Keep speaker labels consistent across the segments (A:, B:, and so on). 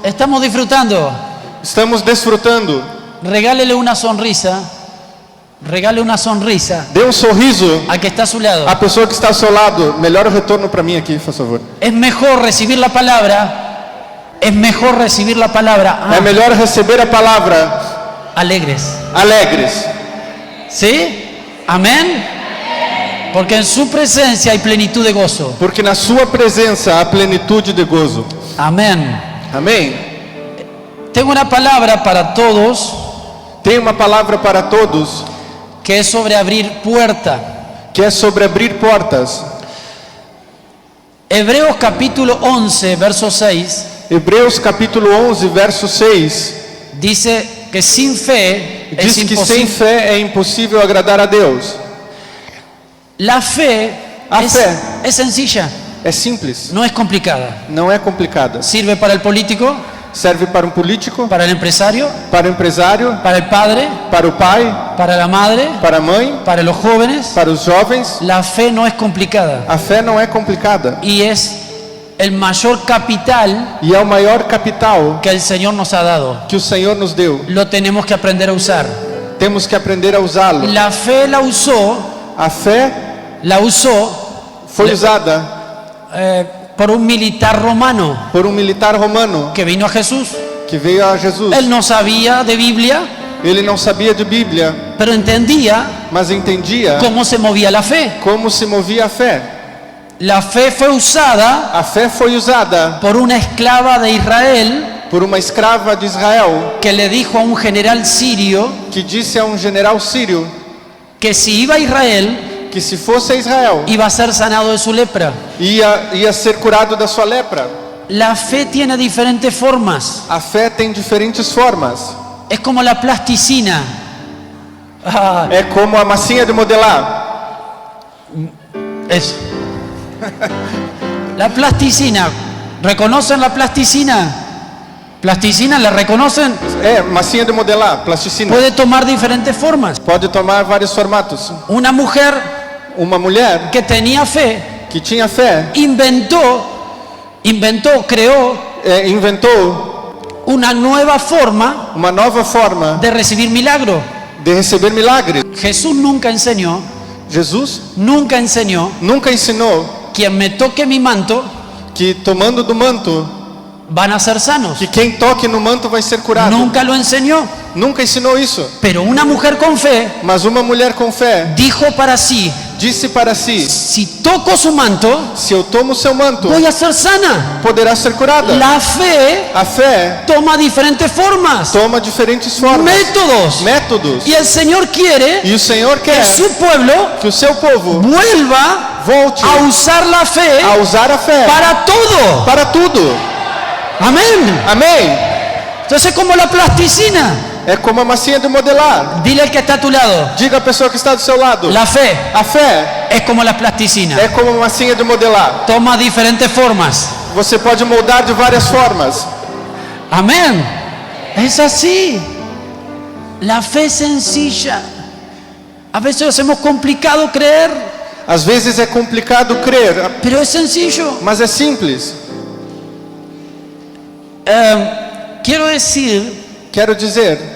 A: Estamos disfrutando.
B: Estamos desfrutando.
A: Regálele una sonrisa. Regale una sonrisa
B: Dê sorriso
A: al que está a su lado.
B: à pessoa que está ao seu lado. Melhora o retorno para mim aqui, por favor.
A: Es mejor recibir la palabra. Es mejor recibir la palabra.
B: É melhor receber a palavra
A: Alegres.
B: alegres.
A: ¿Sí? Amén. Porque en su presencia hay plenitud de gozo.
B: Porque na sua presença há plenitude de gozo.
A: Amén.
B: Amém?
A: Tengo una palabra para todos
B: Tem uma palavra para todos
A: que es sobre abrir puerta.
B: que é sobre abrir portas.
A: Hebreos capítulo 11, verso 6,
B: Hebreus capítulo 11, verso 6,
A: dice que sin fe es
B: diz que sem
A: imposible.
B: fé é impossível agradar a Deus.
A: La fe
B: A fe.
A: es sencilla,
B: É simples,
A: no es complicada.
B: não é complicada.
A: Sirve para el político,
B: Serve para um político,
A: para el empresario,
B: para o empresário,
A: para el padre,
B: para o pai,
A: para la madre,
B: para a mãe,
A: para los jóvenes.
B: para os jovens.
A: La fe no es complicada
B: A fé não é complicada
A: y es el mayor capital
B: e é o maior capital
A: que el Señor nos ha dado.
B: que o Senhor nos deu.
A: Lo tenemos que aprender a usar.
B: Temos que aprender a usá-lo.
A: La fe la usó
B: A fé foi usada
A: por un militar romano
B: por um militar romano
A: que vino a Jesús.
B: que veio a Jesus.
A: Él no sabía de Biblia,
B: Ele não sabia de Bíblia,
A: pero entendía
B: mas entendia
A: cómo se movía la fe.
B: como se movia a fé.
A: La fe fue usada
B: A fé foi usada
A: por una esclava de Israel
B: por uma escrava de Israel
A: que le dijo a un general sirio
B: que disse a um general sírio
A: que si iba a Israel
B: que se fosse a Israel
A: iba a ser sanado de su lepra.
B: ia ser curado da sua lepra.
A: La fe tiene diferentes formas.
B: A fé tem diferentes formas.
A: Es como la plasticina. Ah,
B: É como a massinha de modelar.
A: eso. La plasticina. ¿Reconocen la plasticina? ¿Plasticina la reconocen?
B: É, massinha de modelar, plasticina.
A: Puede tomar diferentes formas.
B: Pode tomar vários formatos.
A: Una mujer
B: Uma mulher
A: que tenía fe
B: que tinha fé
A: creó
B: inventou
A: una nueva forma
B: uma nova forma
A: de recibir milagro.
B: de receber milagres.
A: Jesús nunca enseñó
B: nunca ensinou
A: quien me toque mi manto
B: que tomando do manto,
A: van a ser sanos.
B: que quem toque no manto vai ser curado.
A: Nunca lo enseñó.
B: Nunca ensinou isso.
A: Pero una mujer con fe
B: Mas uma mulher com fé
A: dijo para sí:
B: disse para si:
A: si toco su manto,
B: se eu tomo o seu manto,
A: voy a ser sana.
B: poderá ser curada.
A: La fe
B: A fé
A: toma diferentes formas,
B: toma diferentes formas, métodos.
A: Y el Señor quiere
B: E o Senhor
A: que
B: quer
A: su pueblo
B: que o seu povo
A: vuelva
B: volte
A: a usar la fe
B: a usar a fé
A: para todo.
B: para tudo.
A: Amén.
B: Amém?
A: Entonces, como la plasticina.
B: É como a massinha de modelar.
A: Dile al que está a tu lado:
B: Diga à pessoa que está do seu lado:
A: la fe
B: a fé
A: es como la plasticina.
B: é como uma massinha de modelar.
A: Toma diferentes formas.
B: Você pode moldar de várias formas.
A: Amén. Es así. La fe es sencilla. A veces hacemos complicado creer,
B: Às vezes é complicado crer,
A: pero es sencillo.
B: mas é simples. Quero dizer,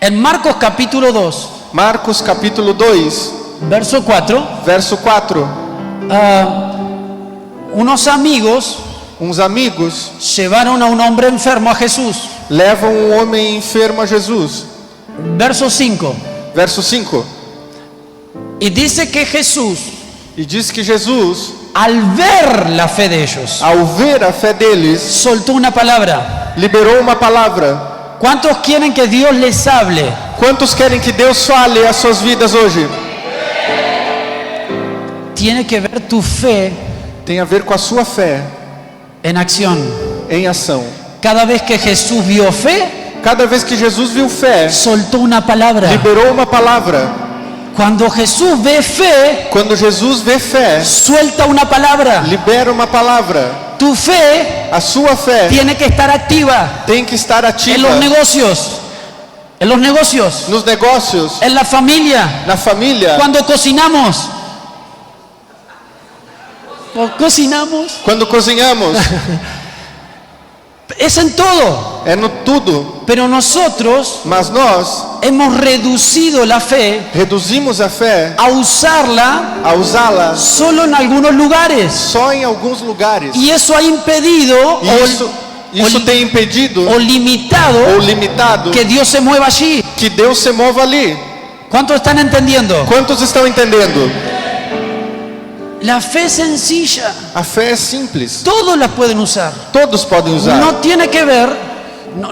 A: En Marcos capítulo 2,
B: Marcos capítulo 2,
A: verso 4,
B: verso 4.
A: unos amigos
B: Uns amigos
A: llevaron a un hombre enfermo a Jesús.
B: levam um homem enfermo a Jesus.
A: Verso 5.
B: Verso 5.
A: Y dice que Jesús,
B: E diz que Jesus,
A: al ver la fe de ellos,
B: ao ver a fé deles,
A: soltó una palabra.
B: liberou uma palavra.
A: ¿Cuántos quieren que Dios les hable?
B: Quantos querem que Deus fale às suas vidas hoje?
A: Tiene que ver tu fe
B: Tem a ver com a sua fé
A: en acción.
B: em ação.
A: Cada vez que Jesús vio fe,
B: Cada vez que Jesus viu fé,
A: soltó una palabra.
B: liberou uma palavra.
A: Cuando Jesús ve fe,
B: Quando Jesus vê fé,
A: suelta una palabra.
B: libera uma palavra.
A: Tu fe
B: A sua fé
A: tiene que estar activa
B: tem que estar
A: en
B: ativa
A: los negocios,
B: nos negócios,
A: en la familia,
B: na família,
A: cuando cocinamos. Cocinamos.
B: quando cozinhamos.
A: Es en todo.
B: É no tudo.
A: Pero nosotros
B: Mas nós
A: hemos reducido la fe
B: reduzimos a fé
A: a usarla
B: a usá-la
A: solo en algunos lugares.
B: só em alguns lugares.
A: Y eso ha impedido
B: E isso tem impedido
A: o limitado
B: ou limitado
A: que Dios se mueva allí.
B: que Deus se mova ali.
A: ¿Cuántos están entendiendo?
B: Quantos estão entendendo?
A: La fe es sencilla.
B: A fé é simples.
A: Todos la pueden usar.
B: Todos podem usar.
A: No tiene que ver,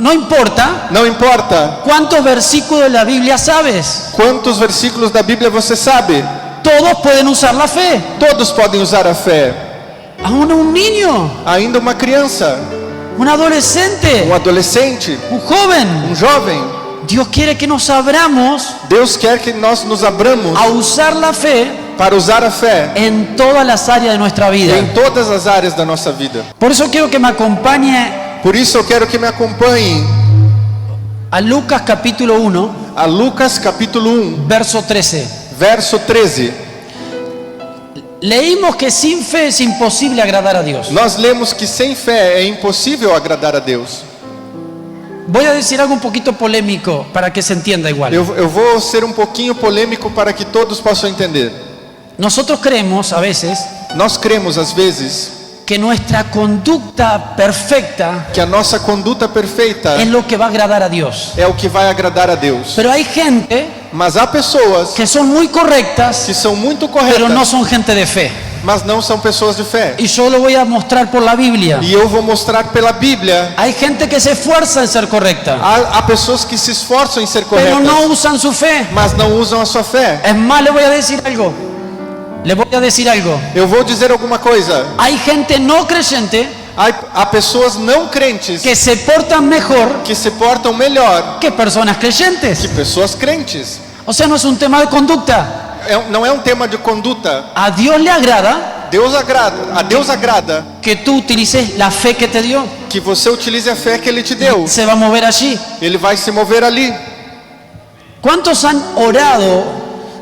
A: no importa
B: Não importa
A: cuántos versículos de la Biblia sabes.
B: quantos versículos da Bíblia você sabe.
A: Todos pueden usar la fe.
B: Todos podem usar a fé.
A: Aún un niño,
B: Ainda uma criança,
A: un adolescente,
B: adolescente,
A: un joven.
B: jovem.
A: Dios quiere que nos abramos
B: Deus quer que nós nos abramos
A: a usar la fe
B: para usar a fé
A: en todas las áreas de nuestra vida.
B: em todas as áreas da nossa vida.
A: Por eso quiero que me acompañe
B: Por isso eu quero que me acompanhe
A: a Lucas capítulo 1,
B: a Lucas capítulo 1,
A: verso 13.
B: verso 13.
A: Leímos que sin fe es imposible agradar a Dios.
B: Nós lemos que sem fé é impossível agradar a Deus.
A: Voy a decir algo un poquito polémico para que se entienda igual.
B: Eu vou ser um pouquinho polêmico para que todos possam entender.
A: Nosotros creemos a veces
B: Nós cremos às vezes
A: que nuestra conducta perfecta
B: que a nossa conduta perfeita
A: es lo que va a agradar a Dios.
B: é o que vai agradar a Deus.
A: Pero hay gente
B: Mas há pessoas
A: que son muy correctas,
B: que são muito
A: pero
B: corretas,
A: no son gente de fe.
B: mas não são pessoas de fé.
A: Y yo lo voy a mostrar por la Biblia.
B: E eu vou mostrar pela Bíblia.
A: Hay gente que se esfuerza en ser correcta,
B: Há pessoas que se esforçam em ser
A: pero
B: corretas,
A: no usan su fe.
B: mas não usam a sua fé.
A: Es más, le voy a decir algo. Le voy a decir algo.
B: Eu vou dizer alguma coisa.
A: Hay gente no creyente
B: Há pessoas não crentes
A: que se portan mejor
B: que se portam melhor
A: que personas creyentes.
B: que pessoas crentes.
A: O sea, no es un tema de conducta.
B: Não é um tema de conduta.
A: A Dios le agrada
B: A Deus agrada
A: que tú utilices la fe que te dio.
B: que você utilize a fé que Ele te deu.
A: Se va a mover allí.
B: Ele vai se mover ali.
A: ¿Cuántos han orado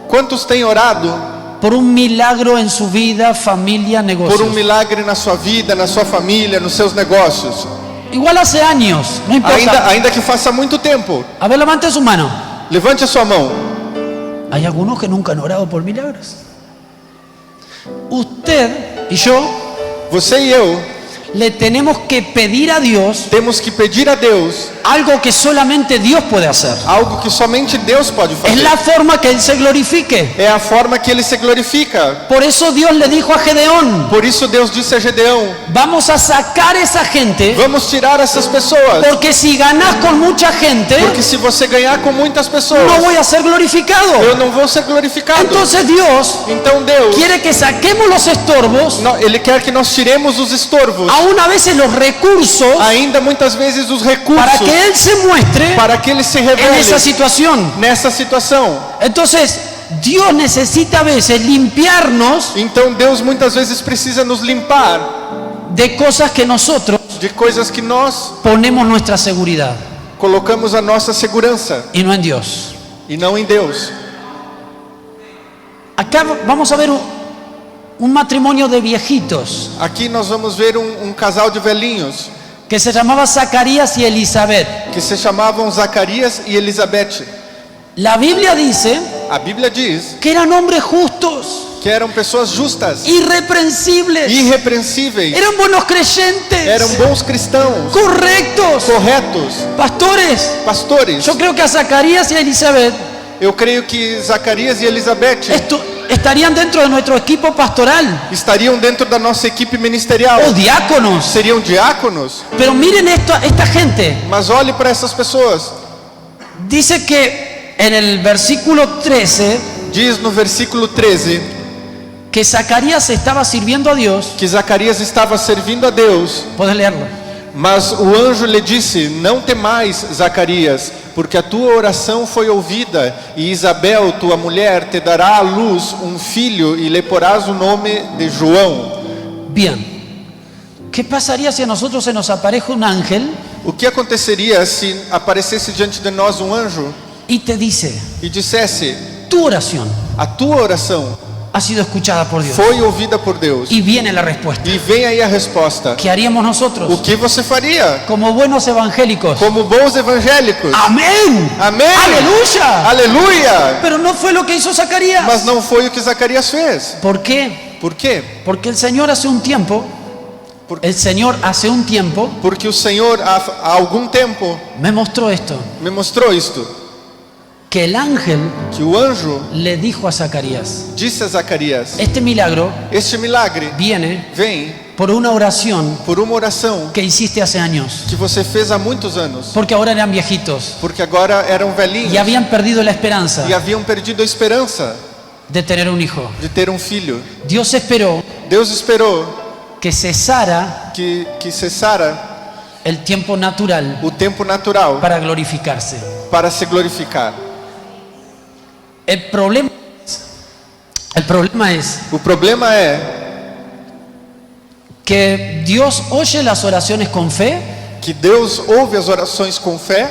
B: Quantos têm orado
A: por un milagro en su vida, familia,
B: por
A: negocios?
B: milagre na sua vida, na sua família, nos seus negócios?
A: Igual hace años, no importa.
B: Ainda que faça muito tempo.
A: A ver, levante su mano.
B: Levante a sua mão.
A: Hay algunos que nunca han orado por milagros. Usted y yo
B: Você e eu
A: le tenemos que pedir a Dios
B: temos que pedir a Deus
A: algo que solamente Dios puede hacer.
B: algo que somente Deus pode
A: Es
B: fazer.
A: la forma que Él se glorifique.
B: É a forma que Ele se glorifica.
A: Por eso Dios le dijo a Gedeón:
B: Por isso Deus disse a Gedeão:
A: vamos a sacar esa gente,
B: vamos tirar essas pessoas.
A: porque si ganás con mucha gente,
B: Porque se você ganhar com muitas pessoas,
A: no voy a ser glorificado.
B: eu não vou ser glorificado.
A: Entonces Dios
B: Então Deus,
A: quiere que saquemos los estorbos,
B: Ele quer que nós tiremos os estorvos,
A: aún a veces los recursos,
B: ainda muitas vezes os
A: para
B: recursos,
A: que Él se muestre
B: para que Ele se
A: en
B: revele
A: esa situación.
B: nessa situação.
A: Entonces, Dios necesita a veces limpiarnos
B: Então Deus muitas vezes precisa nos limpar
A: de cosas que nosotros
B: de coisas que nós
A: ponemos nuestra seguridad
B: colocamos a nossa segurança
A: y no en Dios.
B: e não em Deus.
A: Acá vamos a ver un matrimonio de viejitos
B: Aqui nós vamos ver um casal de velhinhos
A: que se llamaba Zacarías y Elizabeth.
B: que se chamavam Zacarias e Elizabeth.
A: La Biblia dice
B: A Bíblia diz
A: que eran hombres justos,
B: que eram pessoas justas,
A: irreprensibles,
B: irrepreensíveis,
A: eran buenos creyentes,
B: eram bons cristãos,
A: correctos,
B: corretos,
A: pastores.
B: pastores.
A: Yo creo que a Zacarías y a Elizabeth
B: Eu creio que Zacarias e Elizabeth
A: estarían dentro de nuestro equipo pastoral,
B: estariam dentro da nossa equipe ministerial,
A: o diáconos.
B: seriam diáconos.
A: Pero miren esta gente.
B: Mas olhe para essas pessoas.
A: Dice que en el versículo 13
B: Diz no versículo 13
A: que Zacarías estaba sirviendo a Dios.
B: que Zacarias estava servindo a Deus.
A: Puedes leerlo.
B: Mas o anjo lhe disse: não temais, Zacarias, porque a tua oração foi ouvida, e Isabel, tua mulher, te dará à luz um filho, e lhe porás o nome de João.
A: Bien. ¿Qué pasaría si a nosotros se nos aparece un ángel
B: O que aconteceria se aparecesse diante de nós um anjo
A: y te dice:
B: e dissesse:
A: tu oración
B: a tua oração
A: ha sido escuchada por Dios.
B: foi ouvida por Deus.
A: Y viene la respuesta.
B: E vem aí a resposta.
A: ¿Qué haríamos
B: O
A: nosotros
B: que você faria?
A: como buenos evangélicos?
B: Como bons evangélicos.
A: Amén.
B: Amém!
A: Aleluya.
B: Aleluia!
A: Pero no fue lo que hizo Zacarías.
B: Mas não foi o que Zacarias fez.
A: ¿Por qué?
B: Por quê?
A: Porque el Señor hace un tiempo,
B: Porque o Senhor há algum tempo
A: me mostró esto,
B: me mostrou isto.
A: que el ángel
B: Que o anjo
A: le dijo a Zacarías,
B: disse a Zacarias:
A: este milagro
B: este milagre
A: viene
B: vem
A: por una oración
B: por uma oração
A: que hiciste hace años,
B: que você fez há muitos anos.
A: porque ahora eran viejitos
B: Porque agora eram velhinhos
A: y habían perdido la esperanza
B: e haviam perdido a esperança
A: de tener un hijo.
B: de ter um filho.
A: Dios esperó
B: Deus esperou
A: que cesara
B: que cessara
A: el tiempo natural
B: o tempo natural
A: para glorificarse.
B: para se glorificar.
A: El problema es
B: O problema é
A: que Dios oye las oraciones con fe,
B: que Deus ouve as orações com fé,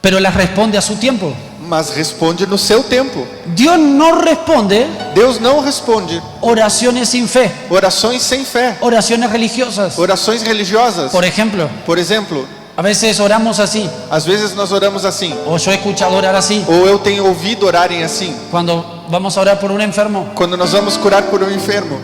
A: pero las responde a su tiempo.
B: mas responde no seu tempo.
A: Dios no responde
B: Deus não responde
A: oraciones sin fe,
B: orações sem fé,
A: oraciones religiosas.
B: orações religiosas.
A: Por ejemplo,
B: Por exemplo,
A: a veces oramos así,
B: às vezes nós oramos assim,
A: o yo he escuchado orar así,
B: ou eu tenho ouvido orarem assim,
A: cuando vamos a orar por un enfermo.
B: quando nós vamos curar por um enfermo.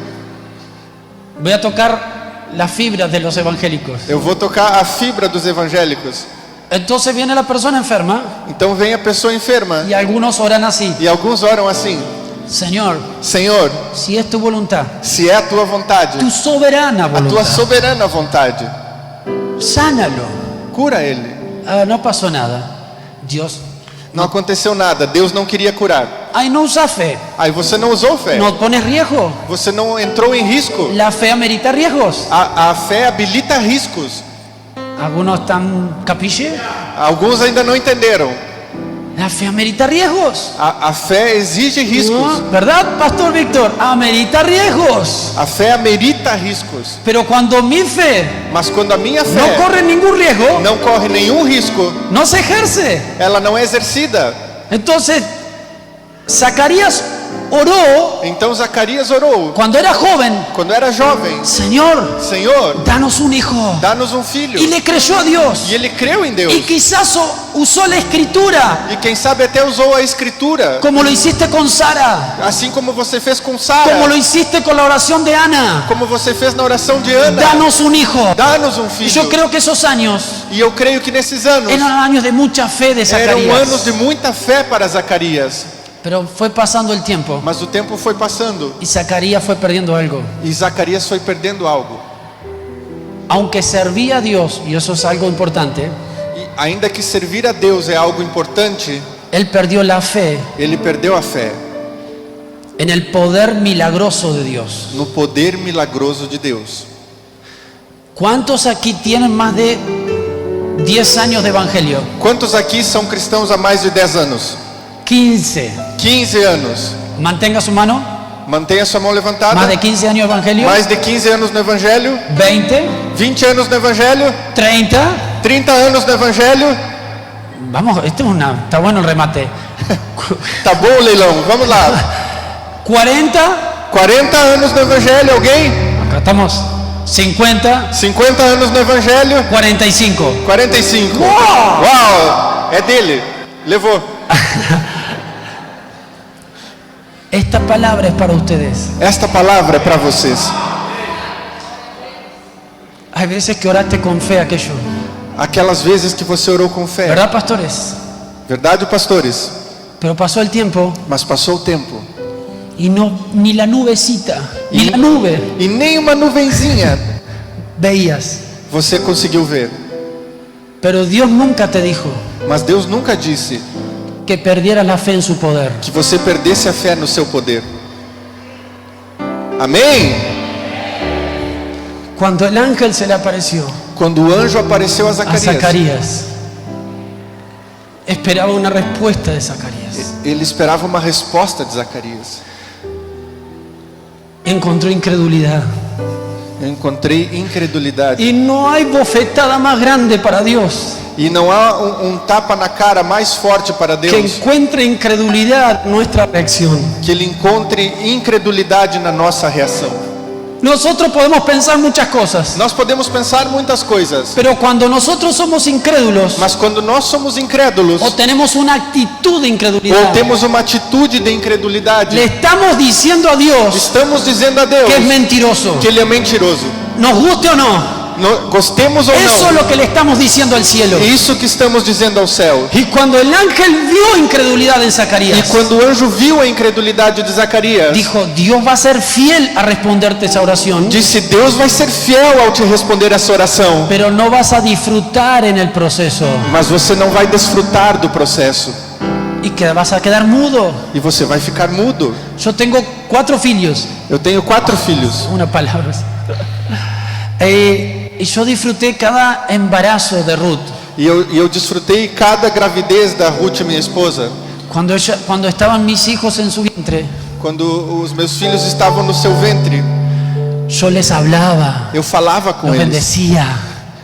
A: Voy a tocar las fibras de los evangélicos.
B: Eu vou tocar a fibra dos evangélicos.
A: Entonces viene la persona enferma
B: Então vem a pessoa enferma
A: y algunos oran así:
B: e alguns oram assim:
A: Señor,
B: Senhor,
A: si es tu voluntad,
B: se é a tua vontade,
A: tu soberana
B: a tua
A: voluntad,
B: soberana vontade,
A: sánalo.
B: cura ele.
A: Ah, no pasó nada. Dios,
B: Não aconteceu nada, Deus não queria curar.
A: ay, no usa fe.
B: Aí você não usou fé,
A: No pones riesgo.
B: você não entrou em risco.
A: La fe amerita riesgos.
B: A fé habilita riscos.
A: Algunos están capiche.
B: Alguns ainda não entenderam.
A: La fe amerita riesgos.
B: A fé exige riscos.
A: ¿No? ¿Verdad, Pastor Víctor? Amerita riesgos.
B: A fé amerita riscos.
A: Pero cuando mi fe
B: Mas quando a minha
A: no
B: fé
A: corre ningún riesgo,
B: não corre nenhum risco,
A: no se ejerce.
B: ela não é exercida.
A: Entonces, Zacarías oró
B: Então Zacarias orou
A: cuando era joven:
B: quando era jovem:
A: Señor,
B: Senhor,
A: danos un hijo.
B: dá-nos um filho.
A: Y le creyó a Dios.
B: E ele creu em Deus.
A: Y quizás usó la escritura,
B: E quem sabe até usou a escritura,
A: como lo hiciste con Sara,
B: assim como você fez com
A: como
B: Sara,
A: lo hiciste con la oración de Ana.
B: como você fez na oração de Ana.
A: Danos un hijo.
B: Dá-nos um
A: Y yo
B: filho.
A: creo que esos años
B: E eu creio que nesses anos
A: eran años de mucha fe de
B: eram anos
A: Zacarías.
B: de muita fé para Zacarias.
A: Pero fue pasando el tiempo
B: Mas o tempo foi passando
A: y Zacarías fue perdiendo algo.
B: e Zacarias foi perdendo algo.
A: Aunque servía a Dios, y eso es algo importante,
B: E ainda que servir a Deus é algo importante,
A: él perdió la fe
B: ele perdeu a fé
A: en el poder milagroso de Dios.
B: no poder milagroso de Deus.
A: ¿Cuántos aquí tienen más de 10 años de evangelio?
B: Quantos aqui são cristãos há mais de 10 anos?
A: 15.
B: 15 anos.
A: Mantenga su mano.
B: Mantenha sua mão levantada.
A: Más de 15 años de evangelio.
B: Mais de 15 anos no Evangelho.
A: 20.
B: 20 anos no Evangelho.
A: 30.
B: 30 anos no Evangelho.
A: Vamos, está bueno el remate.
B: Tá bom o leilão, vamos lá.
A: 40.
B: 40 anos no Evangelho, alguém?
A: Acá estamos. 50.
B: 50 anos no Evangelho.
A: 45.
B: 45.
A: Uau!
B: Uau! É dele. Levou.
A: Esta palabra es para ustedes.
B: Esta palavra é para vocês.
A: Hay veces que oraste con fe aquello.
B: Aquelas vezes que você orou com fé.
A: ¿Verdad, pastores?
B: Verdade, pastores?
A: Pero pasó el tiempo
B: Mas passou o tempo.
A: y no, ni la nubecita, ni
B: E-
A: la nube
B: E nem uma nuvenzinha
A: veías.
B: você conseguiu ver.
A: Pero Dios nunca te dijo
B: Mas Deus nunca disse
A: que perdieras la fe en su poder.
B: que você perdesse a fé no seu poder. Amém?
A: Cuando el ángel se le apareció
B: Quando o anjo apareceu a
A: a
B: Zacarias,
A: Zacarías, esperaba una respuesta de Zacarías.
B: ele esperava uma resposta de Zacarias.
A: Encontró incredulidad.
B: Eu encontrei incredulidade.
A: Y no hay bofetada más grande para Dios
B: E não há um tapa na cara mais forte para
A: que
B: Deus
A: encuentre incredulidad nuestra reacción.
B: que Ele encontre incredulidade na nossa reação.
A: Nosotros podemos pensar muchas cosas,
B: Nós podemos pensar muitas coisas,
A: pero cuando nosotros somos incrédulos
B: mas quando nós somos incrédulos
A: o tenemos una actitud de
B: ou
A: incredulidad,
B: temos uma atitude de incredulidade,
A: le estamos diciendo a Dios
B: estamos dizendo a Deus
A: que es mentiroso.
B: que Ele é mentiroso.
A: Nos guste o no,
B: Gostemos ou
A: eso es
B: não,
A: lo que le estamos diciendo al cielo.
B: é isso que estamos dizendo ao céu.
A: Y cuando el ángel vio incredulidad en
B: E
A: Zacarías,
B: quando o anjo viu a incredulidade de Zacarias,
A: dijo, Dios va a ser fiel a responderte esa oración,
B: disse: Deus vai ser fiel ao te responder essa oração,
A: pero no vas a disfrutar en el proceso
B: mas você não vai desfrutar do processo
A: y que vas a quedar mudo.
B: e você vai ficar mudo.
A: Yo tengo 4 filhos,
B: Eu tenho 4 filhos
A: una palabra. Y yo disfruté cada embarazo de Ruth.
B: e eu desfrutei cada gravidez da Ruth, minha esposa.
A: Cuando estaban mis hijos en su vientre,
B: Quando os meus filhos estavam no seu ventre,
A: yo les hablaba,
B: eu falava com
A: los
B: eles,
A: bendecía,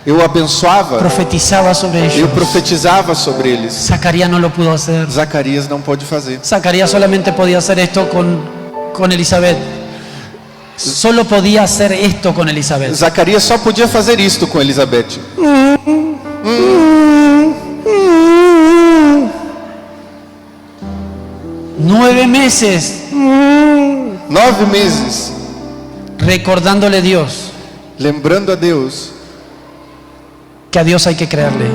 B: eu abençoava,
A: profetizaba sobre
B: eu
A: ellos.
B: profetizava sobre eles.
A: Zacarías no lo pudo hacer.
B: Zacarias não pôde fazer.
A: Zacarías solamente podía hacer esto con Elizabeth. Solo podía hacer esto con Elizabeth.
B: Zacarias só podia fazer isto com Elizabeth.
A: 9 meses
B: 9 meses
A: recordándole a Dios
B: lembrando a Deus
A: que a Dios hay que creerle.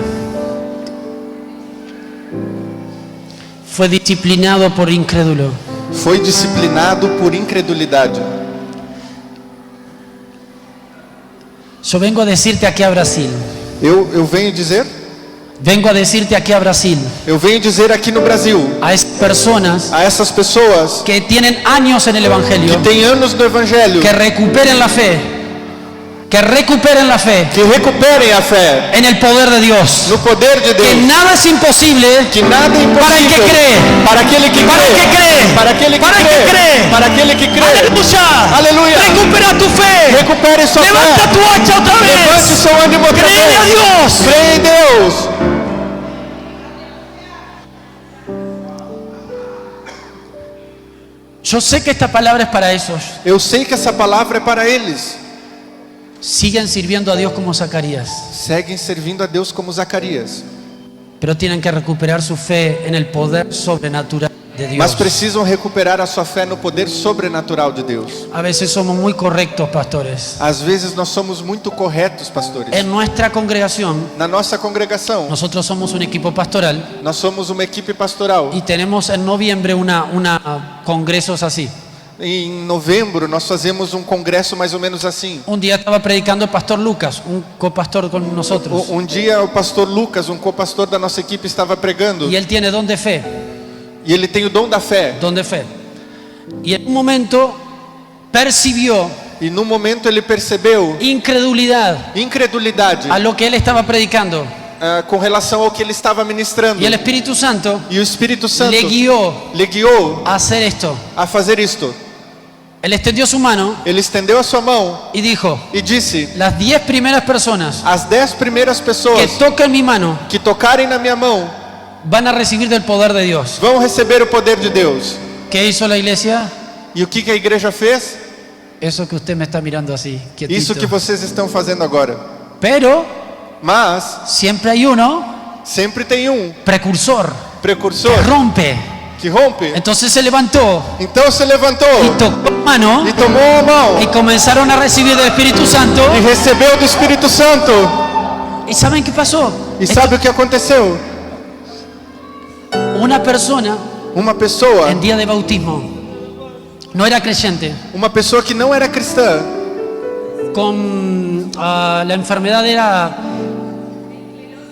A: Fue disciplinado por incrédulo.
B: foi disciplinado por incredulidade.
A: Yo vengo a decirte aquí a Brasil.
B: Eu venho dizer,
A: Vengo a decirte aquí a Brasil.
B: eu venho dizer aqui no Brasil,
A: A esas personas
B: a essas pessoas
A: que tienen años en el
B: que
A: Evangelio,
B: têm anos no Evangelho,
A: que recuperen la fe. Que recuperen la fe
B: que recuperem a fé
A: en el poder de Dios.
B: no poder de
A: Que
B: Deus,
A: nada es imposible
B: que nada é
A: para el que
B: impossível
A: cree.
B: para aquele que
A: Para el que cree.
B: para aquele que
A: Para el que cree.
B: crê, para aquele que crê.
A: Aleluya.
B: Aleluya.
A: Recupera tu fe.
B: Recupere sua
A: Levanta
B: fé,
A: tu hacha otra
B: levante
A: vez.
B: seu ânimo outra
A: Cree a
B: vez,
A: Dios.
B: crê em Deus.
A: Yo sé que esta palabra es para esos.
B: Eu sei que essa palavra é para eles.
A: Siguen sirviendo a Dios como Zacarías,
B: Seguem servindo a Deus como Zacarias,
A: pero tienen que recuperar su fe en el poder sobrenatural de
B: mas
A: Dios.
B: precisam recuperar a sua fé no poder sobrenatural de Deus.
A: A veces somos muy correctos, pastores.
B: Às vezes nós somos muito corretos, pastores.
A: En nuestra congregación,
B: Na nossa congregação,
A: nosotros somos un equipo pastoral
B: nós somos uma equipe pastoral.
A: y tenemos en noviembre una congresos así.
B: Em novembro nós fazemos um congresso mais ou menos assim.
A: Un día estaba predicando el pastor Lucas, un copastor con nosotros,
B: Um dia o pastor Lucas, um copastor da nossa equipe, estava pregando
A: y él tiene don de fe,
B: e ele tem o dom da fé.
A: don de fe. Y en un momento percibió
B: E no momento ele percebeu
A: incredulidad
B: incredulidade
A: a lo que él estaba predicando.
B: com relação ao que ele estava ministrando.
A: Y el Espíritu Santo
B: E o Espírito Santo
A: le guió
B: lhe guiou
A: a hacer esto.
B: a fazer isto.
A: Él extendió su mano
B: Ele estendeu a sua mão
A: y dijo,
B: e disse:
A: las 10 primeras personas
B: as 10 primeiras
A: que
B: pessoas
A: toquen mi mano
B: que tocarem na minha mão
A: van a recibir del poder de Dios.
B: vão receber o poder de Deus.
A: ¿Qué hizo la iglesia?
B: E o que a igreja fez?
A: Eso que usted me está mirando así, quietito.
B: Isso que vocês estão fazendo agora.
A: Pero
B: Mas
A: siempre hay uno
B: sempre tem um
A: precursor
B: precursor
A: que rompe.
B: que rompe.
A: Entonces se levantó
B: Então se levantou
A: y tocó la mano
B: e tomou a mão
A: y comenzaron a recibir del Espíritu Santo.
B: e recebeu do Espírito Santo.
A: ¿Y saben qué pasó?
B: E sabe o que aconteceu?
A: Una persona
B: Uma pessoa,
A: en día de bautismo no era creyente,
B: uma pessoa que não era cristã,
A: con la enfermedad era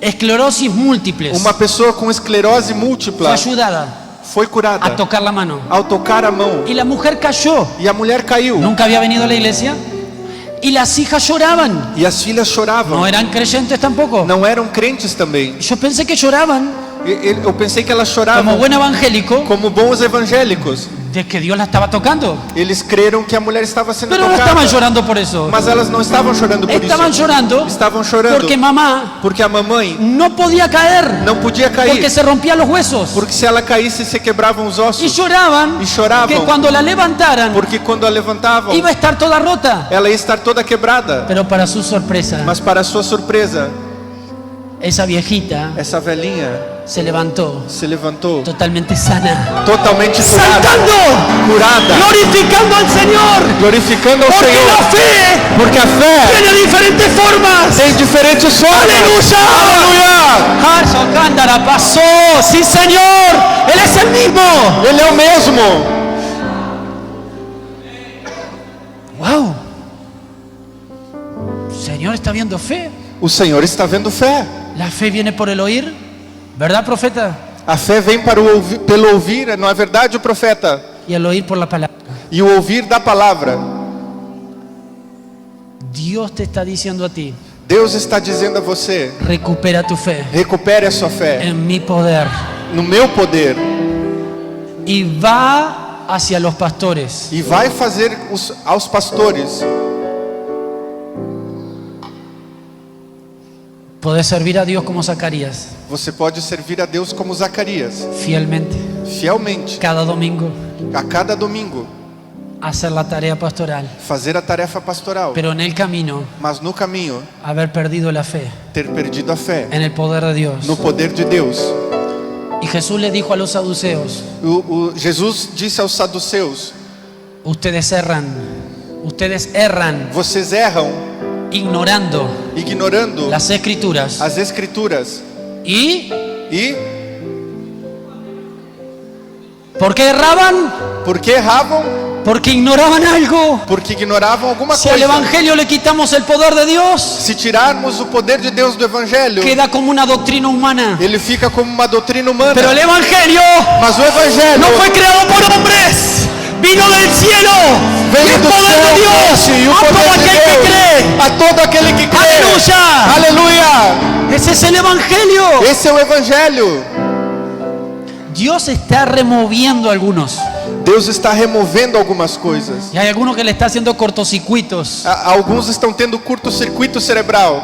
A: esclerosis múltiples,
B: uma pessoa com esclerose
A: fue
B: múltipla,
A: ayudada
B: foi
A: a
B: curada
A: tocar la mano.
B: ao tocar a mão.
A: Y la mujer cayó,
B: E a mulher caiu.
A: nunca había venido a la iglesia, y las hijas lloraban,
B: E as filhas choravam.
A: no eran creyentes tampoco.
B: Não eram crentes também.
A: Yo pensé que lloraban
B: Eu pensei que elas
A: como
B: choravam
A: buen evangélico,
B: como bons evangélicos.
A: de que Dios la estaba tocando.
B: Eles creram que a mulher estava sendo
A: Pero no
B: tocada.
A: estaban llorando por eso.
B: Mas elas não estavam chorando por
A: Estaban
B: isso.
A: llorando
B: Estavam chorando
A: porque mamá
B: porque a mamãe
A: no podía caer,
B: não podia cair.
A: porque se rompían los huesos.
B: Porque se ela caísse, se quebravam os
A: Y
B: ossos.
A: lloraban
B: Y lloraban.
A: que cuando la levantaran
B: Porque quando a levantavam,
A: iba a estar toda rota.
B: ela ia estar toda quebrada.
A: Pero para su sorpresa,
B: Mas para sua surpresa,
A: esa viejita
B: essa velhinha
A: se levantó
B: se levantou
A: totalmente sana,
B: totalmente curada,
A: saltando,
B: curada,
A: glorificando al Señor,
B: glorificando ao
A: porque
B: Senhor.
A: la fe
B: Porque a fé
A: tiene diferentes formas.
B: tem diferentes formas.
A: ¡Aleluya!
B: Aleluia!
A: Harso Cándara pasó, sí Señor, Él es el mismo.
B: Ele é o mesmo.
A: Wow, Señor está viendo fe.
B: O Senhor está vendo fé.
A: La fe viene por el oír, ¿verdad, profeta?
B: A fé vem para pelo ouvir, não é verdade, o profeta?
A: Y el oír por la palabra.
B: E o ouvir da palavra.
A: Dios te está diciendo a ti,
B: Deus está dizendo a você:
A: recupera tu fe
B: recupere a sua fé
A: en mi poder
B: no meu poder
A: y va hacia los pastores.
B: e vai fazer aos pastores.
A: Podés servir a Dios como Zacarías,
B: Você pode servir a Deus como Zacarias,
A: fielmente,
B: fielmente,
A: cada domingo,
B: a cada domingo,
A: hacer la tarea pastoral,
B: fazer a tarefa pastoral,
A: pero en el camino
B: mas no caminho
A: haber perdido la fe
B: ter perdido a fé
A: en el poder de Dios.
B: no poder de Deus.
A: Y Jesús le dijo a los saduceos,
B: Jesus disse aos saduceus:
A: ustedes erran
B: vocês erram
A: ignorando
B: ignorando
A: las escrituras
B: as escrituras.
A: y
B: E
A: ¿por qué erraban?
B: por que erravam?
A: Porque ignoraban algo.
B: Porque ignoravam alguma
A: Si al
B: coisa.
A: evangelio le quitamos el poder de Dios,
B: Se tirarmos o poder de Deus do evangelho,
A: queda como una doctrina humana.
B: ele fica como uma doutrina humana.
A: Pero el evangelio
B: Mas o evangelho
A: no fue creado por hombres, vino del cielo. Y
B: veio
A: el
B: do
A: poder
B: céu,
A: de Dios
B: e o
A: a todo
B: poder de
A: aquel que
B: Deus
A: cree.
B: a todo aquele que crê.
A: Aleluya.
B: Aleluia!
A: Ese es el evangelio.
B: Esse é o evangelho.
A: Dios está removiendo algunos.
B: Deus está removendo algumas coisas.
A: Y hay algunos que le está haciendo cortocircuitos.
B: Alguns estão tendo curto-circuito cerebral.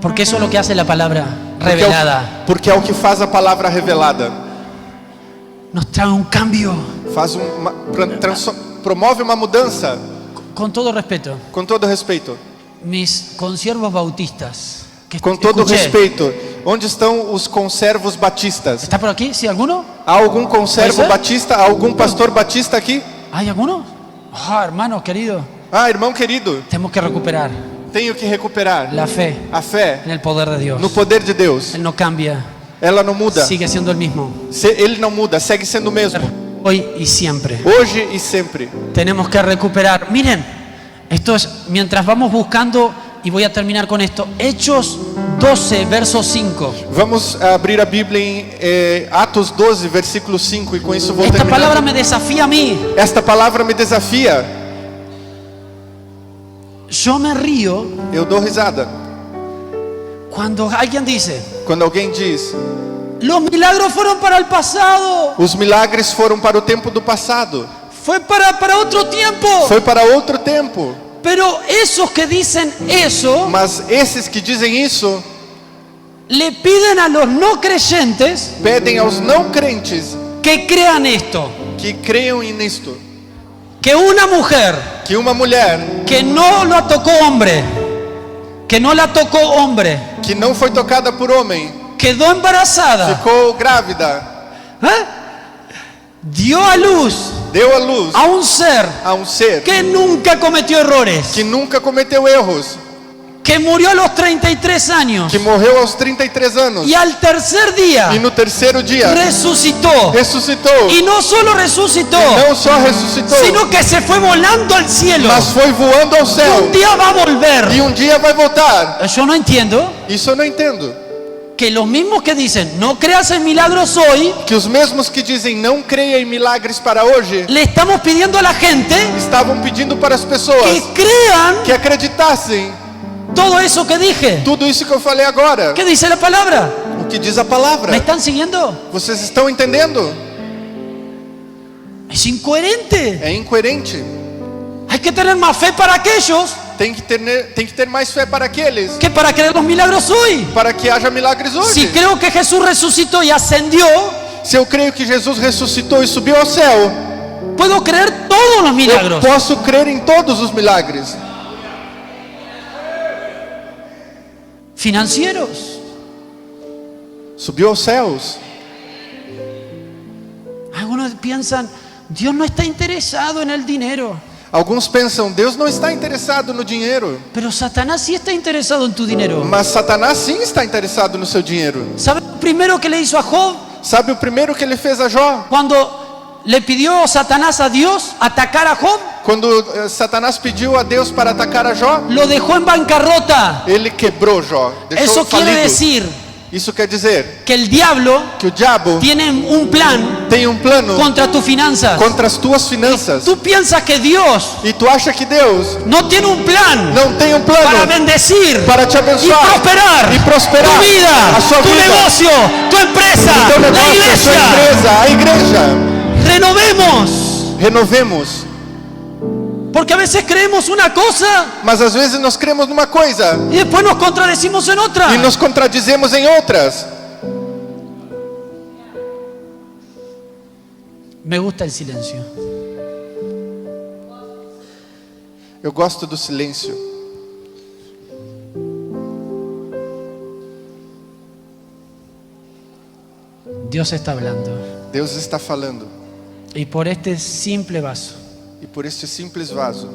A: Porque eso es lo que hace la palabra revelada.
B: Porque é o que faz a palavra revelada.
A: Nos trae un cambio.
B: Faz promove uma mudança.
A: Con todo respeto,
B: Com todo respeito.
A: mis consiervos bautistas. Que
B: Com todo
A: escuché.
B: respeito. Onde estão os conservos batistas?
A: ¿Está por aquí? ¿Sí? ¿Alguno?
B: Há algum conservo
A: Pois é.
B: batista? Há algum pastor batista aqui?
A: ¿Hay alguno? Ah, hermanos queridos,
B: Ah, irmão querido,
A: tenemos que recuperar
B: tenho que recuperar
A: la fe
B: a fé
A: en el poder de Dios.
B: no poder de Deus.
A: Él no cambia,
B: Ela não muda.
A: sigue siendo el mismo.
B: Ele não muda, segue sendo o mesmo.
A: Hoy y siempre.
B: Hoje e sempre.
A: Tenemos que recuperar. Miren, esto es mientras vamos buscando, y voy a terminar con esto. Hechos 12, verso 5.
B: Vamos abrir a Bíblia em Atos 12, versículo 5, e com isso vou
A: Esta
B: terminar.
A: palabra me desafía a mí.
B: Esta palavra me desafia.
A: Yo me río
B: Eu dou risada
A: cuando alguien dice,
B: quando alguém diz:
A: los milagros fueron para el pasado,
B: os milagres foram para o tempo do passado.
A: fue para otro tiempo.
B: Foi para outro tempo.
A: Pero esos que dicen eso
B: Mas esses que dizem isso
A: le piden a los no creyentes
B: pedem aos não crentes
A: que crean esto,
B: que creiam nisto,
A: que una mujer
B: que uma mulher
A: que no la tocó hombre, que no la tocó hombre,
B: que não foi tocada por homem,
A: quedó embarazada,
B: ficou grávida,
A: dio a luz
B: deu a luz
A: a un ser
B: a um ser
A: que nunca cometió errores,
B: que nunca cometeu erros,
A: que murió a los 33 años
B: que morreu aos 33 anos
A: y al tercer día
B: e no terceiro dia
A: resucitó.
B: ressuscitou.
A: Y no solo resucitó,
B: Não só ressuscitou,
A: sino que se fue volando al cielo.
B: mas foi voando ao céu.
A: Un día va a
B: E
A: volver.
B: um dia vai voltar.
A: Yo no entiendo
B: Isso eu não entendo.
A: que los mismos que dicen no creas en milagros hoy,
B: Que os mesmos que dizem não creia em milagres para hoje,
A: le estamos pidiendo a la gente
B: estavam pedindo para as
A: que
B: pessoas
A: crean
B: que acreditassem
A: todo eso que dije.
B: tudo isso que eu falei agora.
A: ¿Qué dice la palabra?
B: O que diz a palavra.
A: ¿Me están siguiendo?
B: Vocês estão entendendo?
A: Es incoherente.
B: É incoerente.
A: Hay que tener más fe para aquellos
B: Tem que ter mais fé para aqueles,
A: que para creer los milagros hoy.
B: para que haja milagres hoje.
A: Si creo que Jesús resucitó y ascendió,
B: Se eu creio que Jesus ressuscitou e subiu ao céu,
A: puedo creer todos los
B: eu
A: milagros.
B: posso crer em todos os milagres.
A: Financieros.
B: Subiu aos céus.
A: Algunos piensan, Dios no está interesado en el dinero.
B: Alguns pensam, Deus não está interessado no dinheiro.
A: Pero Satanás sí está interesado en tu dinero.
B: Mas Satanás sim está interessado no seu dinheiro.
A: ¿Sabe lo primero que le hizo a Job?
B: Sabe o primeiro que ele fez a Jó?
A: Cuando le pidió Satanás a Dios atacar a Job,
B: Quando Satanás pediu a Deus para atacar a Jó,
A: lo dejó en bancarrota.
B: ele quebrou Jó, deixou
A: Eso quiere
B: falido.
A: decir
B: Isso quer dizer
A: que el diablo
B: que o diabo
A: tiene un plan
B: tem um plano
A: contra tus finanzas.
B: contra as tuas finanças.
A: Tú piensas que Dios
B: E tu acha que Deus
A: no tiene un plan
B: não tem um
A: para
B: plano
A: bendecir
B: para te
A: y
B: abençoar
A: prosperar
B: e prosperar
A: tu vida,
B: a sua
A: tu
B: vida,
A: negocio, tu empresa,
B: o teu
A: la
B: negócio, a sua
A: iglesia.
B: empresa, a igreja.
A: Renovemos,
B: Renovemos.
A: porque a veces creemos una cosa
B: Mas às vezes nós cremos numa coisa
A: y después nos contradecimos en otra.
B: e nos contradizemos em outras.
A: Me gusta el silencio.
B: Eu gosto do silêncio.
A: Dios está hablando.
B: Deus está falando.
A: Y por este simple vaso,
B: E por este simples vaso.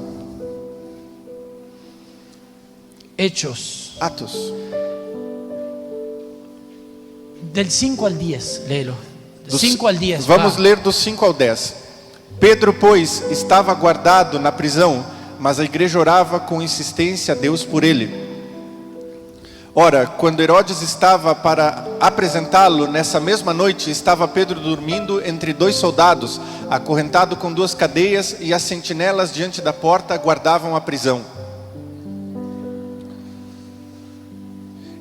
A: Hechos,
B: Atos.
A: del 5 al 10, léelo. Del
B: Dos-
A: 5 al 10.
B: Vamos
A: va.
B: ler do 5 ao 10. Pedro, pois, estava guardado na prisão, mas a igreja orava com insistência a Deus por ele. Ora, quando Herodes estava para apresentá-lo, nessa mesma noite, estava Pedro dormindo entre dois soldados, acorrentado com duas cadeias, e as sentinelas diante da porta guardavam a prisão.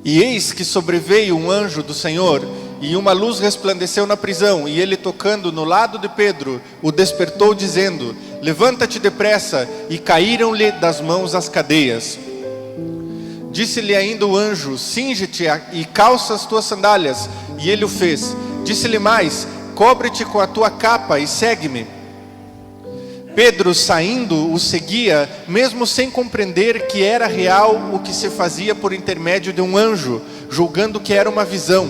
B: E eis que sobreveio um anjo do Senhor, e uma luz resplandeceu na prisão, e ele, tocando no lado de Pedro, o despertou, dizendo: levanta-te depressa, e caíram-lhe das mãos as cadeias. Disse-lhe ainda o anjo: cinge-te e calça as tuas sandálias, e ele o fez. Disse-lhe mais: cobre-te com a tua capa e segue-me. Pedro, saindo, o seguia, mesmo sem compreender que era real o que se fazia por intermédio de um anjo, julgando que era uma visão.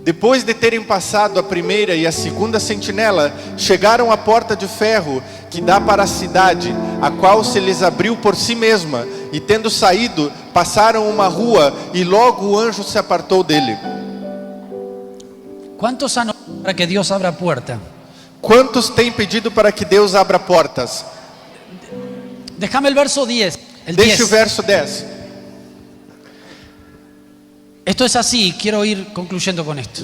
B: Depois de terem passado a primeira e a segunda sentinela, chegaram à porta de ferro que dá para a cidade, a qual se lhes abriu por si mesma, e tendo saído, passaram uma rua, e logo o anjo se apartou dele.
A: ¿Cuántos han orado para que Dios abra puerta?
B: Quantos têm pedido para que Deus abra portas?
A: Déjame el verso 10. El
B: Deixe o
A: 10.
B: verso 10.
A: Esto es así, quiero ir concluyendo con esto.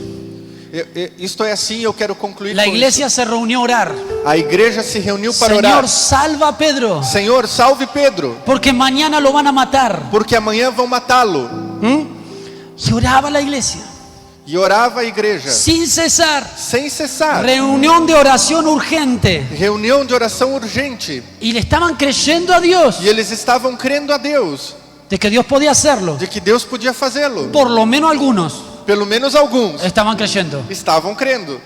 B: Isto é assim, eu quero concluir
A: La
B: com
A: iglesia se reunió a orar.
B: isso. A igreja se reuniu para
A: Señor,
B: orar.
A: salva a Pedro,
B: Senhor, salve Pedro,
A: porque mañana lo van a matar.
B: porque amanhã vão matá-lo.
A: Y oraba la iglesia,
B: E orava a igreja,
A: sin cesar.
B: sem cessar.
A: Reunión de oración urgente.
B: Reunião de oração urgente.
A: Y le estaban creyendo a Dios
B: E eles estavam crendo a Deus,
A: de que Dios podía hacerlo.
B: de que Deus podia fazê-lo.
A: Por lo menos algunos
B: Pelo menos alguns
A: estaban creyendo.
B: estavam crendo.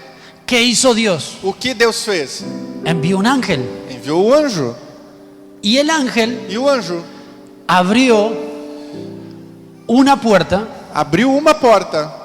A: ¿Qué hizo Dios?
B: O que Deus fez?
A: Envió un ángel.
B: Enviou o anjo.
A: Y el ángel
B: E o anjo
A: abrió una puerta,
B: abriu uma porta,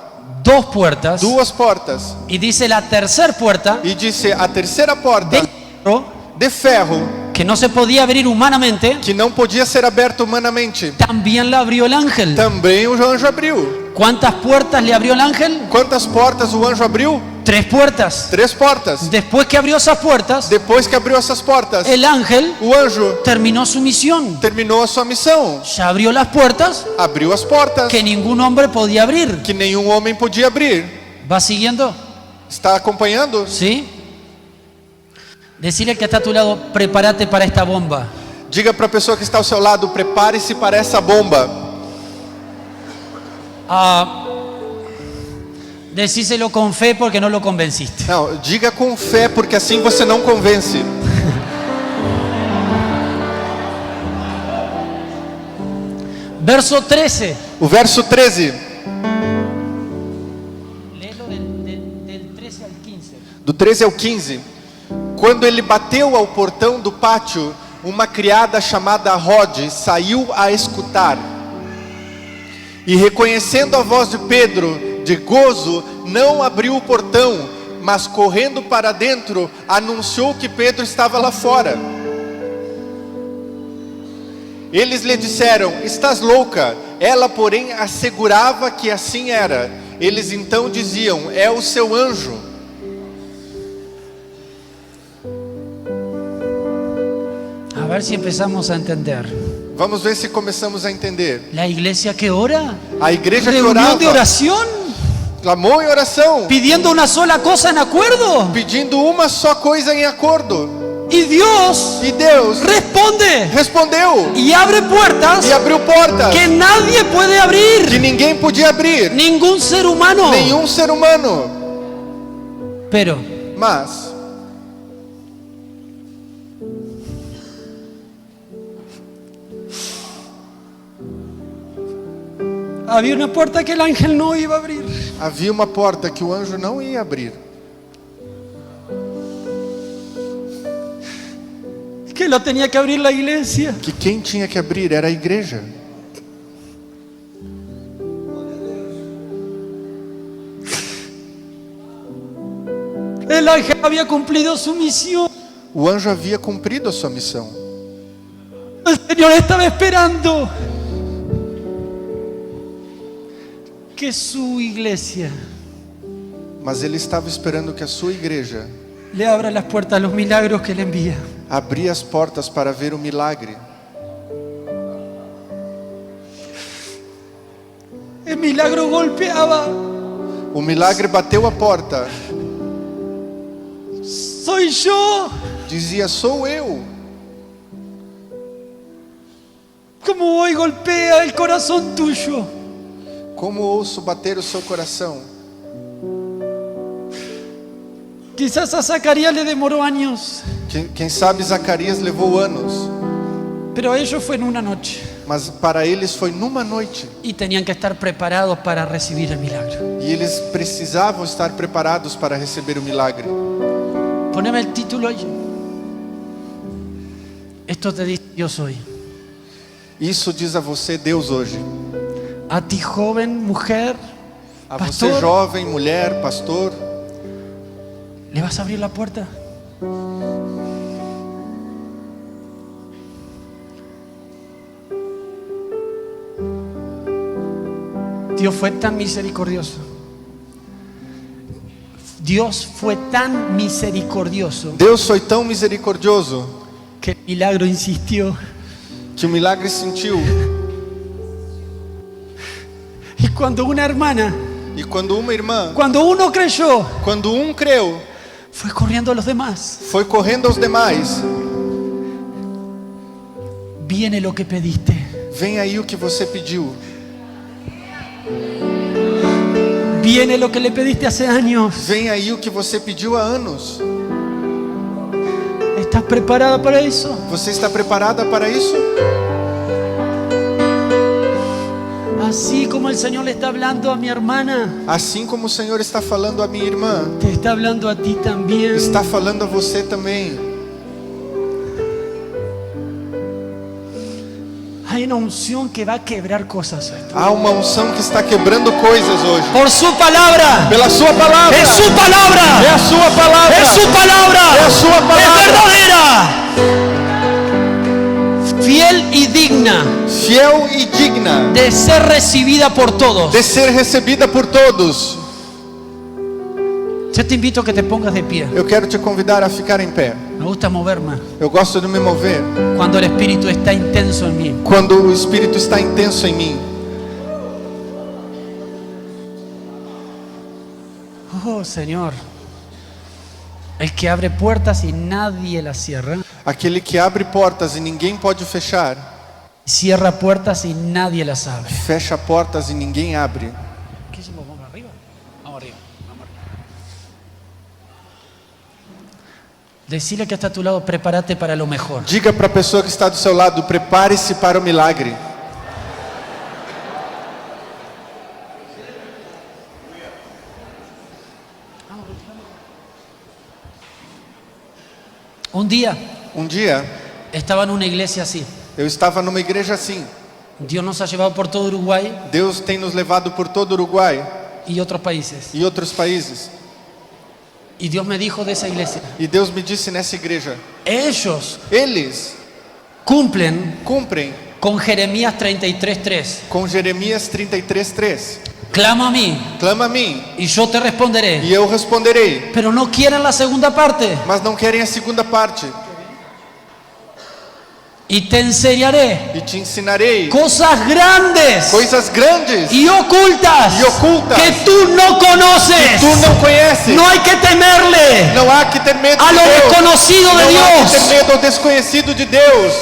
A: dos puertas,
B: duas portas,
A: y dice la tercera puerta
B: e disse: a terceira porta
A: de hierro,
B: de ferro,
A: que no se podía abrir humanamente,
B: que não podia ser aberta humanamente,
A: también la abrió el ángel.
B: também o anjo abriu.
A: ¿Cuántas puertas le abrió el ángel?
B: Quantas portas o anjo abriu?
A: 3 puertas.
B: 3 portas.
A: Después que abrió esas puertas,
B: Depois que abriu essas portas,
A: el ángel
B: o anjo
A: terminó su misión.
B: terminou a sua missão.
A: Ya abrió las puertas
B: Abriu as portas
A: que ningún hombre podía abrir.
B: que nenhum homem podia abrir.
A: ¿Va siguiendo?
B: Está acompanhando?
A: ¿Sí? Decirle al que está a tu lado, prepárate para esta bomba.
B: Diga para a pessoa que está ao seu lado: prepare-se para essa bomba.
A: Decíselo con fe porque no lo convenciste.
B: Não, diga com fé, porque assim você não convence.
A: Verso 13.
B: O verso 13,
A: Léelo del 13 al 15.
B: do 13 ao 15. Quando ele bateu ao portão do pátio, uma criada chamada Rode saiu a escutar. E reconhecendo a voz de Pedro, de gozo, não abriu o portão, mas correndo para dentro, anunciou que Pedro estava lá fora. Eles lhe disseram: estás louca? Ela, porém, assegurava que assim era. Eles então diziam: é o seu anjo.
A: A ver si empezamos a entender.
B: Vamos ver se começamos a entender.
A: La iglesia que ora,
B: A igreja que
A: reunión de
B: orava,
A: oración,
B: clamou em oração,
A: pidiendo una sola cosa en acuerdo.
B: pedindo uma só coisa em acordo.
A: Y Dios
B: E Deus
A: responde
B: respondeu
A: y abre puertas
B: e abriu portas
A: que nadie puede
B: que
A: abrir.
B: ninguém podia abrir,
A: Ningún ser humano.
B: nenhum ser humano.
A: Pero
B: Mas
A: había una puerta que el ángel no iba a abrir.
B: havia uma porta que o anjo não ia abrir,
A: Que lo tenía que abrir la iglesia.
B: que quem tinha que abrir era a igreja.
A: El ángel había cumplido su misión.
B: O anjo havia cumprido a sua missão.
A: El Señor estaba esperando que su iglesia
B: Mas ele estava esperando que a sua igreja
A: le abra las puertas a los milagros que le envía.
B: abria as portas para ver o milagre.
A: El milagro golpeaba.
B: O milagre bateu a porta,
A: Soy yo.
B: dizia: sou eu.
A: Como hoy golpea el corazón tuyo.
B: Como ouço bater o seu coração.
A: Quizás a Zacarías le demoró años,
B: Quem sabe Zacarias levou anos,
A: pero a ellos fue en una noche.
B: mas para eles foi numa noite.
A: Y tenían que estar preparados para recibir el milagro.
B: E eles precisavam estar preparados para receber o milagre.
A: Poneme el título ahí. Esto te dice Dios hoy.
B: Isso diz a você Deus hoje.
A: A ti joven, mujer,
B: A você
A: pastor,
B: jovem, mulher, pastor,
A: ¿le vas a abrir la puerta? Dios fue tan misericordioso. Dios fue tan misericordioso
B: Deus foi tão misericordioso
A: que el milagro insistió.
B: que o milagre sentiu.
A: Y cuando una hermana,
B: E quando uma irmã,
A: cuando uno creyó,
B: quando creu,
A: fue corriendo a los demás.
B: foi correndo aos demais.
A: Viene lo que pediste.
B: Vem aí o que você pediu.
A: Viene lo que le pediste hace años.
B: Vem aí o que você pediu há anos.
A: ¿Estás preparada para eso?
B: Você está preparada para isso?
A: Así como el Señor le está hablando a mi hermana,
B: Assim como o Senhor está falando a minha irmã,
A: te está hablando a ti también.
B: está falando a você também.
A: Hay una unción que va a quebrar cosas.
B: Há uma unção que está quebrando coisas hoje.
A: Por su palabra.
B: Pela sua palavra.
A: Es su palabra.
B: É a sua palavra.
A: Es su palabra.
B: É a sua
A: Es
B: palavra.
A: verdadera. Fiel y digna
B: Fiel e digna
A: de ser recibida por todos.
B: de ser recebida por todos.
A: Yo te invito a que te pongas de pie.
B: Eu quero te convidar a ficar em pé.
A: Me gusta moverme
B: Eu gosto de me mover
A: cuando el Espíritu está intenso en mí.
B: quando o Espírito está intenso em mim.
A: Oh, Señor. El que abre puertas y nadie las cierra.
B: Aquele que abre portas e ninguém pode fechar.
A: Cierra puertas y nadie las abre.
B: Fecha portas e ninguém abre.
A: ¿Qué hicimos? ¿Vamos arriba? Vamos arriba. Vamos arriba. Decirle que está a tu lado, prepárate para lo mejor.
B: Diga para a pessoa que está do seu lado, prepare-se para o milagre.
A: Un día
B: Um dia,
A: estaba en una iglesia así.
B: eu estava numa igreja assim.
A: Dios nos ha llevado por todo Uruguay
B: Deus tem nos levado por todo o Uruguai
A: y otros países.
B: e outros países.
A: Y Dios me dijo de esa iglesia,
B: E Deus me disse nessa igreja,
A: ellos
B: eles
A: cumplen
B: cumprem
A: con Jeremías 33:3.
B: com Jeremias 33:3.
A: Clama a mí
B: Clama a mim
A: y yo te responderé.
B: e eu responderei.
A: Pero no quieren la segunda parte.
B: Mas não querem a segunda parte.
A: Y te enseñaré
B: E te ensinarei
A: cosas grandes
B: coisas grandes
A: y ocultas,
B: y ocultas
A: que tú no conoces.
B: tu não conheces.
A: No hay que temerle
B: Não há que ter medo
A: a
B: de
A: lo
B: Deus.
A: desconocido de
B: Não há
A: Dios.
B: que ter medo ao desconhecido de Deus.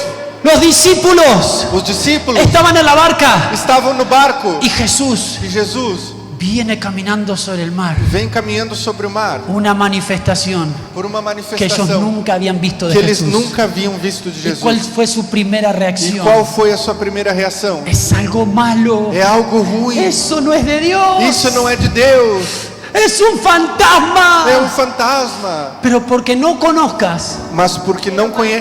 A: Los discípulos
B: Os discípulos
A: estaban en la barca
B: estavam no barco
A: y Jesús
B: e Jesus
A: viene caminando sobre el mar.
B: vem caminhando sobre o mar
A: Una manifestación
B: por uma
A: que ellos
B: manifestação
A: nunca habían visto de
B: que eles
A: Jesús.
B: nunca haviam visto de
A: ¿Y cuál
B: Jesus.
A: fue su primera
B: E
A: reacción?
B: qual foi a sua primeira reação?
A: Es algo malo.
B: É algo ruim.
A: Eso no es de Dios.
B: Isso não é de Deus.
A: Es un fantasma.
B: É um fantasma.
A: Pero porque no conozcas
B: Mas porque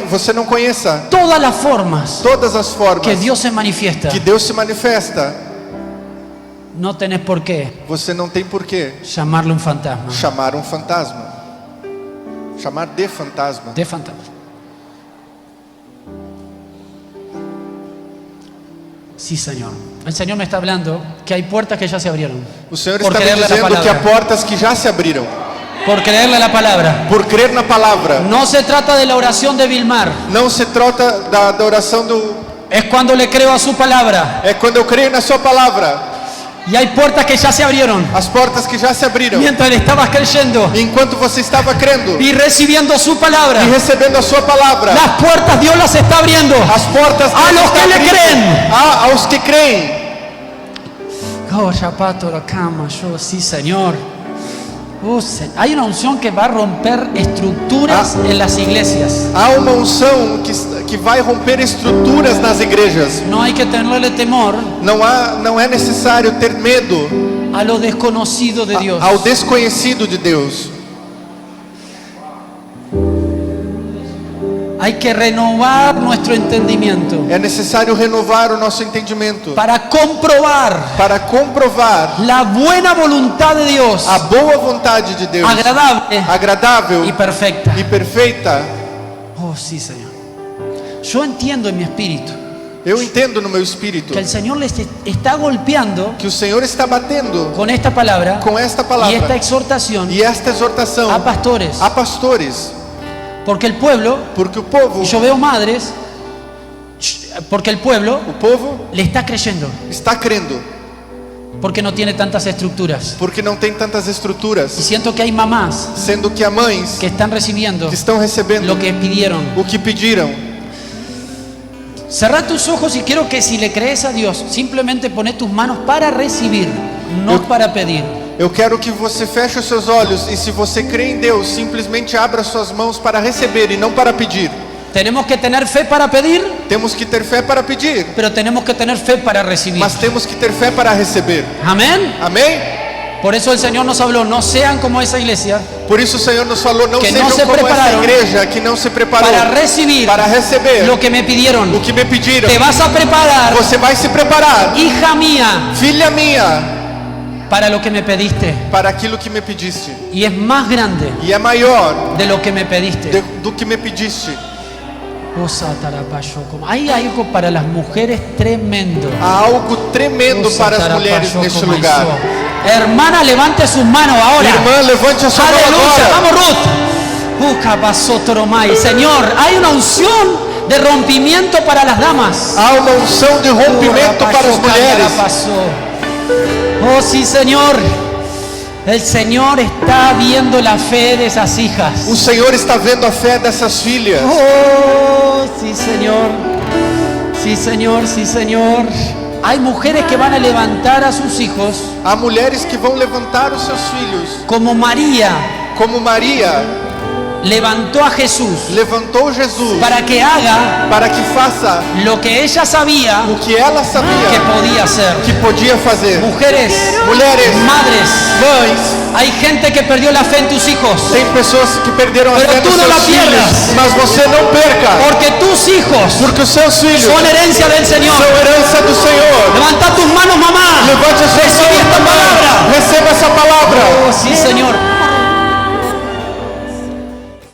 B: você não conheça
A: todas las formas
B: todas as formas
A: que Dios se manifiesta,
B: que Deus se manifesta,
A: no tenés por qué
B: você não tem por que
A: llamarle un fantasma.
B: chamar um fantasma. Chamar de fantasma.
A: De fantasma. Sí, Señor. El Señor me está hablando que hay puertas que ya se abrieron.
B: O Senhor
A: Por
B: está me
A: creerle a la
B: dizendo que há
A: palabra.
B: portas que já se abriram.
A: Por creerle la palabra.
B: Por crer na palavra.
A: No se trata de la oración de Vilmar.
B: Não se trata da oração do...
A: Es cuando le creo a su palabra.
B: É quando eu creio na sua palavra.
A: Y hay puertas que ya se abrieron.
B: As portas que já se abriram.
A: Mientras le estabas creyendo
B: Enquanto você estava crendo
A: y recibiendo su palabra.
B: e recebendo a sua palavra.
A: Las puertas Dios las está abriendo
B: As portas
A: a
B: Deus
A: los que
B: está
A: le
B: abrindo.
A: creen.
B: Aos que creem.
A: Oh, chapato la cama, yo sí, Señor. Hay una unción que va a romper estructuras en las iglesias.
B: Há uma unção que vai romper estruturas nas igrejas.
A: No hay que tenerle temor
B: Não é necessário ter medo
A: a lo desconocido de Dios.
B: ao desconhecido de Deus.
A: Hay que renovar nuestro entendimiento
B: É necessário renovar o nosso entendimento
A: para comprobar
B: para comprovar
A: la buena voluntad de Dios,
B: a boa vontade de Deus,
A: agradable
B: agradável
A: y perfecta.
B: e perfeita.
A: Oh, sí, Señor. Yo entiendo en mi espíritu
B: Eu entendo no meu espírito
A: que el Señor les está golpeando
B: que o Senhor está batendo
A: con esta palabra
B: com esta
A: y esta
B: palavra
A: exhortación
B: e esta exortação
A: a pastores.
B: a pastores,
A: Porque el pueblo,
B: porque o povo,
A: y yo veo madres, porque el pueblo
B: o povo
A: le está creyendo,
B: está crendo,
A: porque no tiene tantas estructuras.
B: porque não tem tantas
A: Y
B: estruturas,
A: siento que hay mamás
B: sendo que há mães
A: que están recibiendo
B: que estão recebendo
A: lo que pidieron.
B: o que pediram.
A: Cerrá tus ojos y quiero que si le crees a Dios, simplemente poné tus manos para recibir, no para pedir.
B: Eu quero que você feche os seus olhos e se você crê em Deus, simplesmente abra suas mãos para receber e não para pedir.
A: Tenemos que tener fe para pedir,
B: Temos que ter fé para pedir,
A: pero tenemos que tener fe para recibir.
B: mas temos que ter fé para receber.
A: Amén.
B: Amém?
A: Por eso el Señor nos habló, no sean como esa iglesia
B: Por isso o Senhor nos falou, não
A: Que
B: sejam
A: não se
B: como essa
A: prepararam
B: igreja que não se preparou
A: para recibir
B: para receber
A: lo que me pidieron.
B: o que me pediram.
A: Te vas a preparar,
B: Você vai se preparar,
A: hija mía,
B: filha minha,
A: para lo que me pediste.
B: para aquilo que me pediste.
A: Y es más grande
B: E é maior
A: de lo que me pediste.
B: do que me pediste.
A: Hay algo para las mujeres tremendo.
B: Há algo tremendo para as mulheres neste lugar.
A: Hermana, levante sus manos ahora.
B: Irmã, levante a sua mão
A: Aleluya,
B: agora.
A: vamos Ruth. Señor, hay una unción de rompimiento para las damas.
B: Há uma unção de rompimento para as mulheres.
A: Oh sí, Señor. El Señor está viendo la fe de esas hijas.
B: O Senhor está vendo a fé dessas filhas.
A: Oh, sí, Señor. Sí, Señor, sí, Señor. Hay mujeres que van a levantar a sus hijos
B: Há mulheres que vão levantar os seus filhos,
A: como María
B: como Maria
A: levantó a Jesús
B: levantou Jesus
A: para que haga
B: para que faça
A: lo que ella sabía
B: o que ela
A: que
B: sabia
A: podía hacer.
B: que podia fazer.
A: Mujeres,
B: Mulheres,
A: madres,
B: mães,
A: hay gente que perdió la fe en tus hijos.
B: tem pessoas que perderam a
A: Pero
B: fé
A: tú
B: nos
A: no la
B: seus filhos,
A: pierdas.
B: mas você não perca,
A: Porque tus hijos
B: porque os seus filhos
A: son herencia del Señor.
B: são herança do Senhor.
A: Levanta tus manos, mamá.
B: Levante as suas
A: Recibí esta
B: mãos,